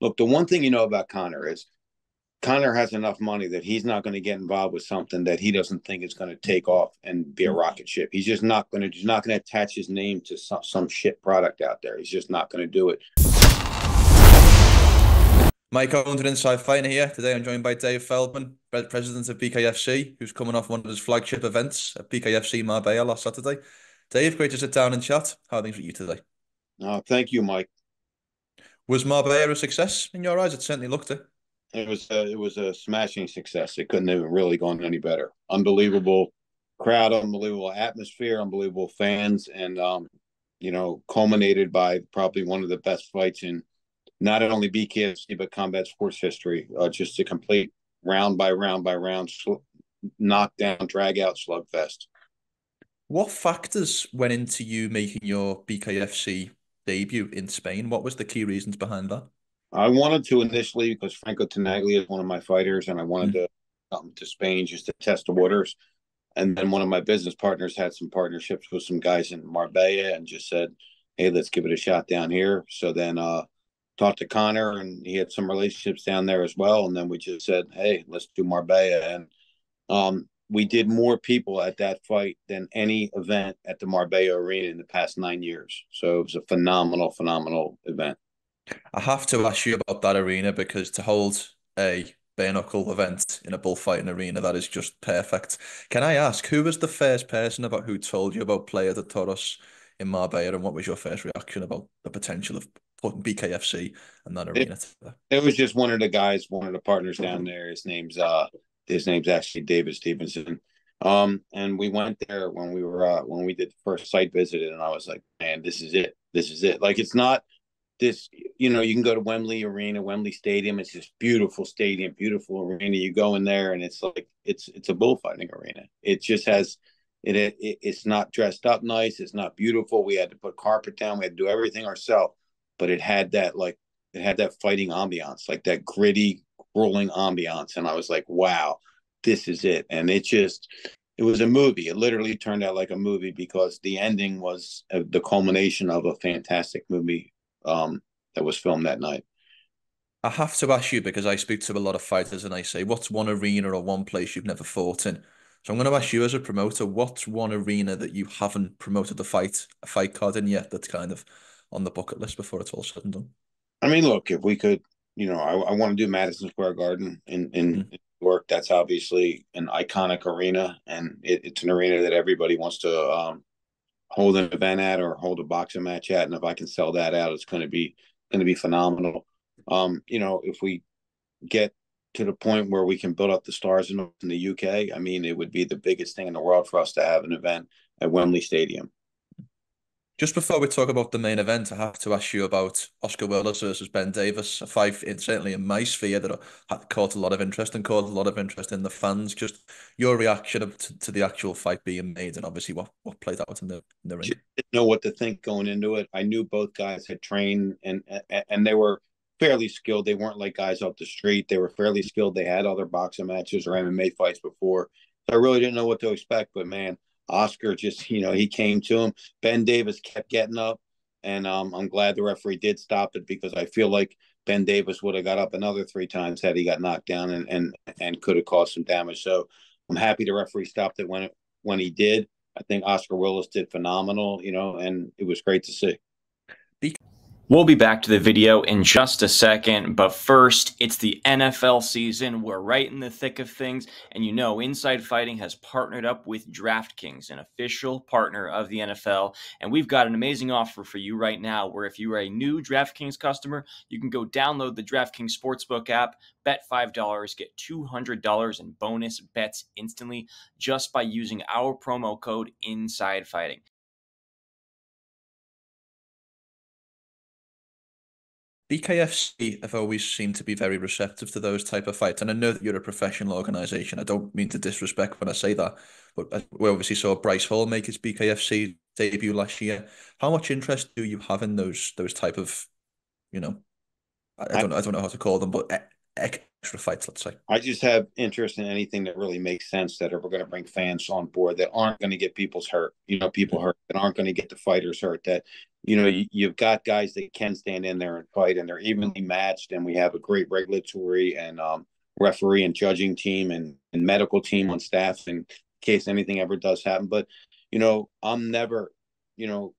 Look, the one thing you know about Conor is Conor has enough money that he's not going to get involved with something that he doesn't think is going to take off and be a rocket ship. He's just not going to. He's not going to attach his name to some shit product out there. He's just not going to do it. Mike Owens and Inside Fighter here. Today I'm joined by Dave Feldman, president of BKFC, who's coming off one of his flagship events at BKFC Marbella last Saturday. Dave, great to sit down and chat. How are things with you today? Thank you, Mike. Was Marbella a success in your eyes? It certainly looked it. It was a smashing success. It couldn't have really gone any better. Unbelievable crowd, unbelievable atmosphere, unbelievable fans, and culminated by probably one of the best fights in not only BKFC but combat sports history. Just a complete round by round by round knockdown, drag out slugfest. What factors went into you making your BKFC debut in Spain? What was the key reasons behind that? I wanted to initially because Franco Tenaglia is one of my fighters, and I wanted Mm. to come to Spain just to test the waters. And then one of my business partners had some partnerships with some guys in Marbella and just said, "Hey, let's give it a shot down here." So then talked to Conor, and he had some relationships down there as well. And then we just said, "Hey, let's do Marbella." And we did more people at that fight than any event at the Marbella Arena in the past 9 years. So it was a phenomenal, phenomenal event. I have to ask you about that arena because to hold a bare knuckle event in a bullfighting arena, that is just perfect. Can I ask, who was the first person about who told you about Playa de Toros in Marbella, and what was your first reaction about the potential of putting BKFC and that It, arena together? it was just one of the guys, one of the partners down there. His name's actually David Stevenson. And we went there when we did the first site visit, and I was like, man, this is it. This is it. Like it's not this, you can go to Wembley Arena, Wembley Stadium. It's this beautiful stadium, beautiful arena. You go in there, and it's like it's a bullfighting arena. It just has it's not dressed up nice. It's not beautiful. We had to put carpet down. We had to do everything ourselves, but it had that fighting ambiance, like that gritty, rolling ambiance. And I was like, wow, this is it. And it was a movie. It literally turned out like a movie because the ending was the culmination of a fantastic movie that was filmed that night. I have to ask you because I speak to a lot of fighters and I say, what's one arena or one place you've never fought in? So I'm going to ask you as a promoter, what's one arena that you haven't promoted a fight card in yet that's kind of on the bucket list before it's all said and done? I mean, look, if we could, I want to do Madison Square Garden in Mm. New York. That's obviously an iconic arena, and it's an arena that everybody wants to hold an event at or hold a boxing match at. And if I can sell that out, it's going to be phenomenal. If we get to the point where we can build up the stars in the UK, I mean, it would be the biggest thing in the world for us to have an event at Wembley Stadium. Just before we talk about the main event, I have to ask you about Oscar Willis versus Ben Davis, a fight certainly in my sphere that had caught a lot of interest and caught a lot of interest in the fans. Just your reaction to the actual fight being made and obviously what played out in the ring. Just didn't know what to think going into it. I knew both guys had trained and they were fairly skilled. They weren't like guys off the street. They were fairly skilled. They had other boxing matches or MMA fights before. So I really didn't know what to expect. But man, Oscar just, he came to him. Ben Davis kept getting up. And I'm glad the referee did stop it because I feel like Ben Davis would have got up another 3 times had he got knocked down and could have caused some damage. So I'm happy the referee stopped it when he did. I think Oscar Willis did phenomenal, and it was great to see. We'll be back to the video in just a second, but first, it's the NFL season. We're right in the thick of things, and Inside Fighting has partnered up with DraftKings, an official partner of the NFL, and we've got an amazing offer for you right now, where if you are a new DraftKings customer, you can go download the DraftKings Sportsbook app, bet $5, get $200 in bonus bets instantly just by using our promo code Inside Fighting. BKFC have always seemed to be very receptive to those type of fights. And I know that you're a professional organization. I don't mean to disrespect when I say that, but we obviously saw Bryce Hall make his BKFC debut last year. How much interest do you have in those type of, you know, I, I don't know how to call them, but extra fights, let's say. I just have interest in anything that really makes sense that are going to bring fans on board that aren't going to get people hurt, that aren't going to get the fighters hurt, that you've got guys that can stand in there and fight, and they're evenly matched, and we have a great regulatory and referee and judging team and medical team on staff in case anything ever does happen. But I'm never,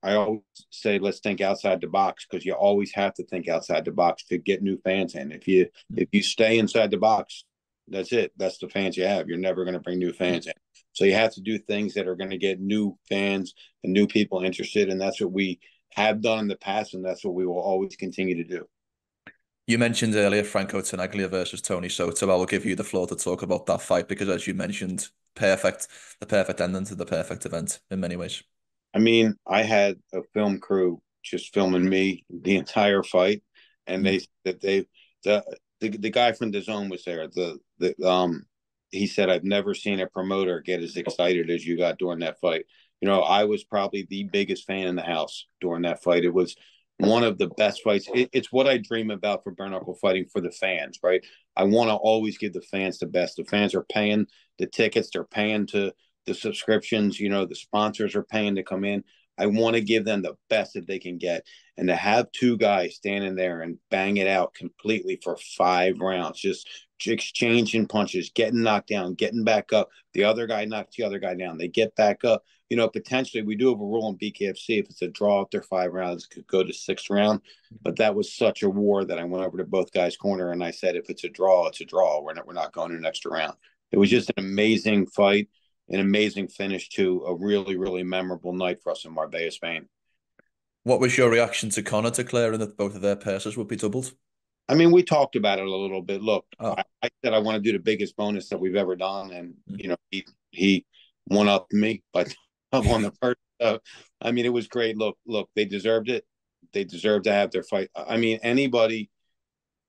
I always say let's think outside the box, because you always have to think outside the box to get new fans in. If you stay inside the box, that's it. That's the fans you have. You're never going to bring new fans in. So you have to do things that are going to get new fans and new people interested, and that's what we have done in the past, and that's what we will always continue to do. You mentioned earlier Franco Tenaglia versus Tony Soto. I will give you the floor to talk about that fight because, as you mentioned, the perfect ending to the perfect event in many ways. I mean, I had a film crew just filming me the entire fight, and the guy from the zone was there. He said, "I've never seen a promoter get as excited as you got during that fight." I was probably the biggest fan in the house during that fight. It was one of the best fights. It's what I dream about for bare knuckle fighting for the fans, right? I want to always give the fans the best. The fans are paying the tickets. They're paying to the subscriptions. The sponsors are paying to come in. I want to give them the best that they can get. And to have two guys standing there and bang it out completely for 5 rounds, just exchanging punches, getting knocked down, getting back up. The other guy knocks the other guy down. They get back up. Potentially we do have a rule in BKFC. If it's a draw after 5 rounds, it could go to 6th round. But that was such a war that I went over to both guys' corner and I said, if it's a draw, it's a draw. We're not going to an extra round. It was just an amazing fight, an amazing finish to a really, really memorable night for us in Marbella, Spain. What was your reaction to Conor declaring that both of their purses would be doubled? I mean, we talked about it a little bit. Look, I said I want to do the biggest bonus that we've ever done, and he one up me, but I'm on the first. I mean, it was great. Look, they deserved it. They deserved to have their fight. I mean, anybody.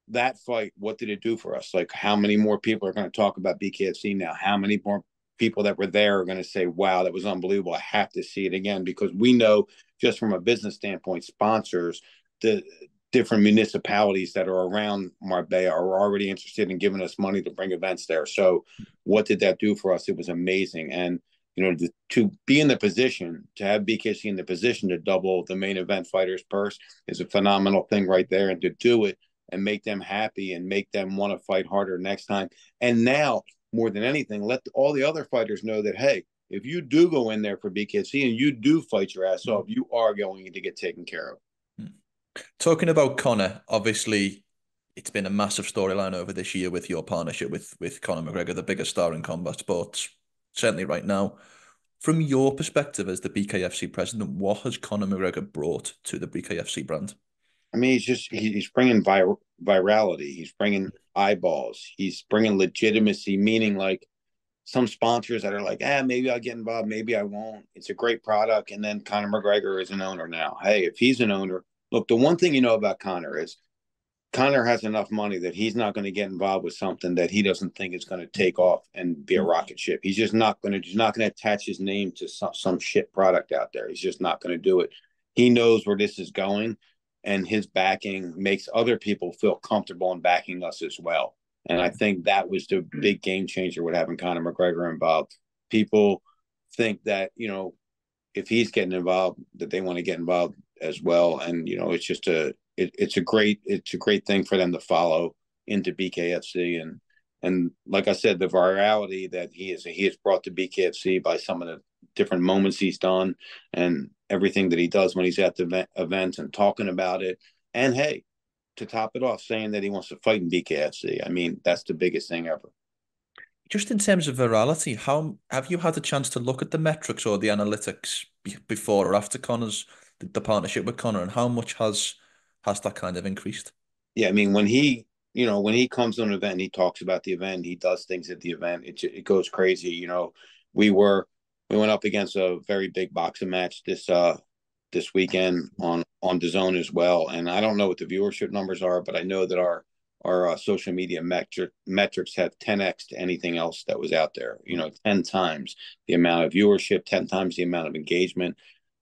That fight, what did it do for us? Like, how many more people are going to talk about BKFC now? How many more people that were there are going to say, wow, that was unbelievable. I have to see it again, because we know just from a business standpoint, sponsors, the different municipalities that are around Marbella are already interested in giving us money to bring events there. So what did that do for us? It was amazing. And, to be in the position, to have BKFC in the position to double the main event fighters' purse is a phenomenal thing right there. And to do it and make them happy and make them want to fight harder next time. And now, more than anything, let all the other fighters know that, hey, if you do go in there for BKFC and you do fight your ass off, you are going to get taken care of. Talking about Conor, obviously, it's been a massive storyline over this year with your partnership with Conor McGregor, the biggest star in combat sports, certainly right now. From your perspective as the BKFC president, what has Conor McGregor brought to the BKFC brand? I mean, he's bringing virality. He's bringing eyeballs. He's bringing legitimacy, meaning like some sponsors that are like, maybe I'll get involved, maybe I won't. It's a great product. And then Conor McGregor is an owner now. Hey, if he's an owner, look, the one thing about Conor is Conor has enough money that he's not going to get involved with something that he doesn't think is going to take off and be a rocket ship. He's just not going to. He's not going to attach his name to some shit product out there. He's just not going to do it. He knows where this is going, and his backing makes other people feel comfortable in backing us as well. And I think that was the big game changer with having Conor McGregor involved. People think that if he's getting involved, that they want to get involved as well. And it's just it's a great thing for them to follow into BKFC. And like I said, the virality that he has brought to BKFC by some of the different moments he's done and everything that he does when he's at the event and talking about it. And hey, to top it off, saying that he wants to fight in BKFC. I mean, that's the biggest thing ever. Just in terms of virality, how have you had a chance to look at the metrics or the analytics before or after the partnership with Conor, and how much has that kind of increased? Yeah, I mean, when he comes to an event, he talks about the event, he does things at the event, it goes crazy. We went up against a very big boxing match this weekend on DAZN as well. And I don't know what the viewership numbers are, but I know that our social media metrics have 10x to anything else that was out there. 10 times the amount of viewership, 10 times the amount of engagement.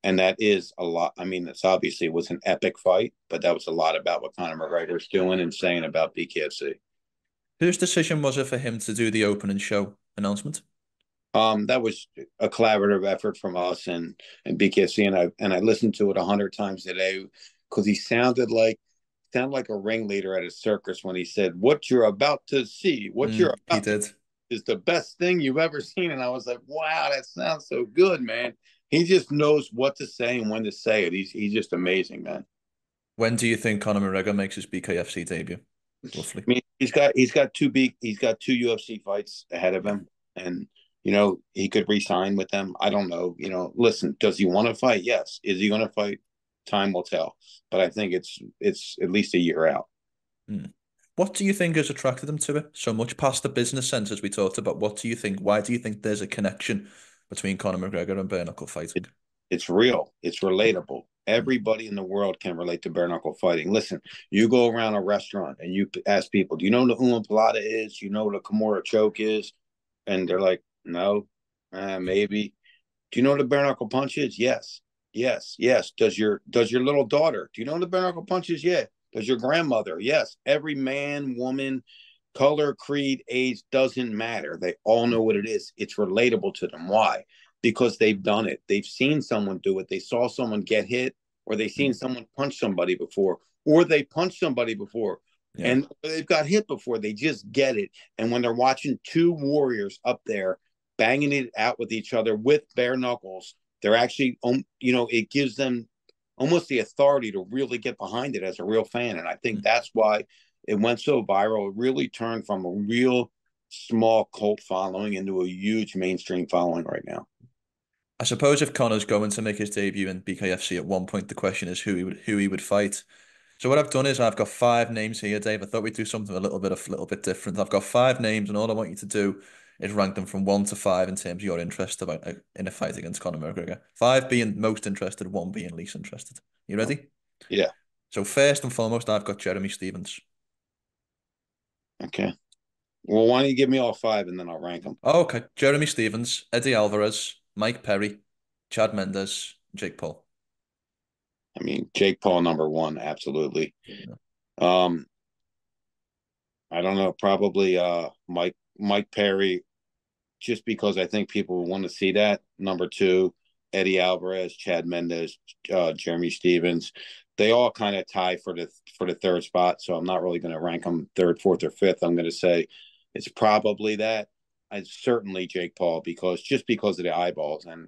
And that is a lot. I mean, it's obviously, it was an epic fight, but that was a lot about what Conor McGregor's doing and saying about BKFC. Whose decision was it for him to do the opening show announcement? That was a collaborative effort from us and BKFC, and I listened to it 100 times today because he sounded like a ringleader at a circus when he said, "What you're about to see, what you're He about to did. is the best thing you've ever seen." And I was like, "Wow, that sounds so good, man." He just knows what to say and when to say it. He's just amazing, man. When do you think Conor McGregor makes his BKFC debut? Roughly. I mean, he's got two UFC fights ahead of Yeah. him, and he could re-sign with them. I don't know. Listen, does he want to fight? Yes. Is he going to fight? Time will tell. But I think it's at least a year out. Hmm. What do you think has attracted him to it so much past the business sense as we talked about? What do you think? Why do you think there's a connection between Conor McGregor and bare knuckle fighting? It's real. It's relatable. Everybody in the world can relate to bare knuckle fighting. Listen, you go around a restaurant and you ask people, "Do you know what the Uma Pilata is? Do you know what a Kimura choke is?" And they're like, "No, maybe." "Do you know what a bare knuckle punch is?" "Yes, yes, yes." Does your little daughter? "Do you know what a bare knuckle punch is?" "Yeah." "Does your grandmother?" "Yes." Every man, woman, color, creed, age doesn't matter. They all know what it is. It's relatable to them. Why? Because they've done it. They've seen someone do it. They saw someone get hit, or they've seen someone punch somebody before, or they punched somebody before, Yeah. and they've got hit before. They just get it. And when they're watching two warriors up there banging it out with each other with bare knuckles, they're actually, it gives them almost the authority to really get behind it as a real fan. And I think that's why it went so viral. It really turned from a real small cult following into a huge mainstream following right now. I suppose if Conor's going to make his debut in BKFC at one point, the question is who he would fight. So what I've done is I've got 5 names here, Dave. I thought we'd do something a little bit different. I've got 5 names, and all I want you to do is rank them from 1 to 5 in terms of your interest about in a fight against Conor McGregor. 5 being most interested, 1 being least interested. You ready? Yeah. So first and foremost, I've got Jeremy Stephens. Okay. Well, why don't you give me all 5 and then I'll rank them? Oh, okay. Jeremy Stephens, Eddie Alvarez, Mike Perry, Chad Mendes, Jake Paul. I mean, Jake Paul number 1, absolutely. Yeah. I don't know, probably Mike Perry, just because I think people will want to see that. Number 2, Eddie Alvarez, Chad Mendes, Jeremy Stephens. They all kind of tie for the third spot, so I'm not really going to rank them 3rd, 4th, or 5th. I'm going to say it's probably that. Certainly Jake Paul, because of the eyeballs. And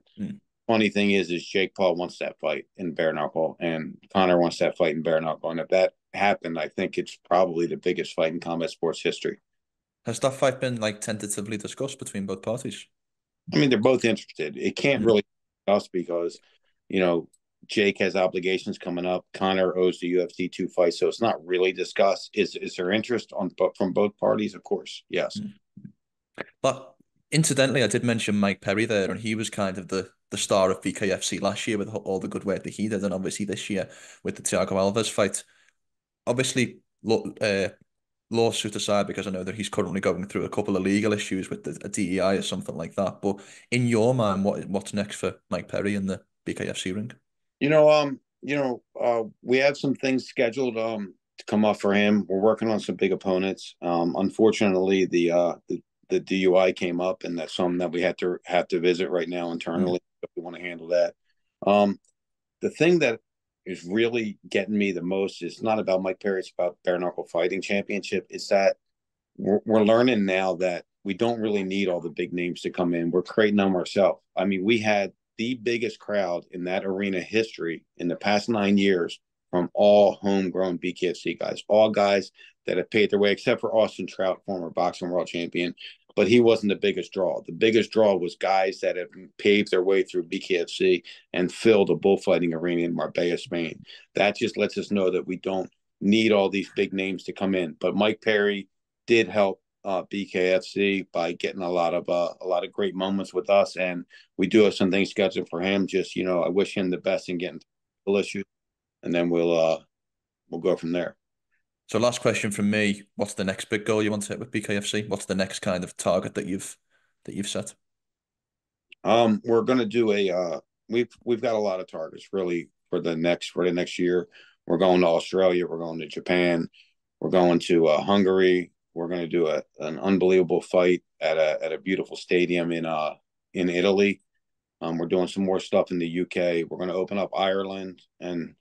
funny thing is Jake Paul wants that fight in bare knuckle, and Conor wants that fight in bare knuckle. And if that happened, I think it's probably the biggest fight in combat sports history. Has that fight been tentatively discussed between both parties? I mean, they're both interested. It can't really discuss because, Jake has obligations coming up. Conor owes the UFC 2 fights, so it's not really discussed. Is there interest from both parties? Of course, yes. But incidentally, I did mention Mike Perry there, and he was kind of the star of BKFC last year with all the good work that he did, and obviously this year with the Thiago Alves fight. Obviously, lawsuit aside, because I know that he's currently going through a couple of legal issues with a DEI or something like that. But in your mind, what's next for Mike Perry in the BKFC ring? We have some things scheduled to come up for him. We're working on some big opponents. Unfortunately, the DUI came up, and that's something that we have to visit right now internally. If we want to handle that. The thing that is really getting me the most is not about Mike Perry. It's about bare knuckle fighting championship. It's that we're learning now that we don't really need all the big names to come in. We're creating them ourselves. I mean, we had the biggest crowd in that arena history in the past 9 years from all homegrown BKFC guys, all guys that have paid their way, except for Austin Trout, former boxing world champion. But he wasn't the biggest draw. The biggest draw was guys that have paved their way through BKFC and filled a bullfighting arena in Marbella, Spain. That just lets us know that we don't need all these big names to come in. But Mike Perry did help BKFC by getting a lot of great moments with us, and we do have some things scheduled for him. Just I wish him the best in getting through issues, and then we'll go from there. So last question from me: what's the next big goal you want to hit with BKFC? What's the next kind of target that you've set? We're gonna do we've got a lot of targets really for the next year. We're going to Australia. We're going to Japan. We're going to Hungary. We're going to do an unbelievable fight at a beautiful stadium in in Italy. We're doing some more stuff in the UK. We're going to open up Ireland, and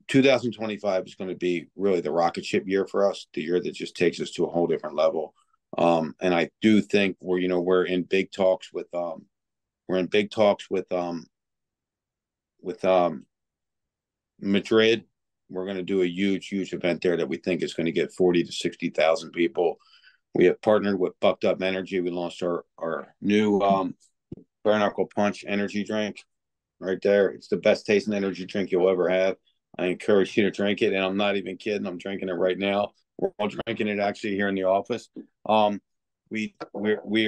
2025 is going to be really the rocket ship year for us, the year that just takes us to a whole different level. And I do think we're in big talks with Madrid. We're going to do a huge event there that we think is going to get 40 to 60,000 people. We have partnered with Bucked Up Energy. We launched our new bare knuckle punch energy drink right there. It's the best tasting energy drink you'll ever have. I encourage you to drink it, and I'm not even kidding. I'm drinking it right now. We're all drinking it actually here in the office. We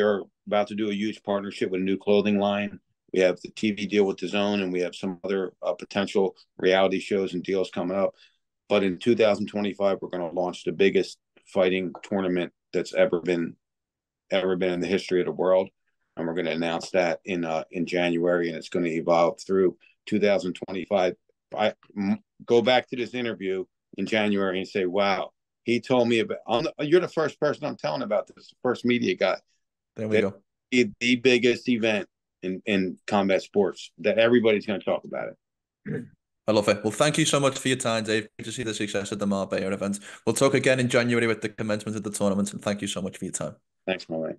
are about to do a huge partnership with a new clothing line. We have the TV deal with DAZN, and we have some other potential reality shows and deals coming up. But in 2025, we're going to launch the biggest fighting tournament that's ever been in the history of the world, and we're going to announce that in January, and it's going to evolve through 2025. I go back to this interview in January and say, "Wow, he told me about." You're the first person I'm telling about this. First media guy. There we go. The biggest event in combat sports that everybody's going to talk about it. I love it. Well, thank you so much for your time, Dave. Good to see the success of the Marbella event. We'll talk again in January with the commencement of the tournament, and thank you so much for your time. Thanks, my man.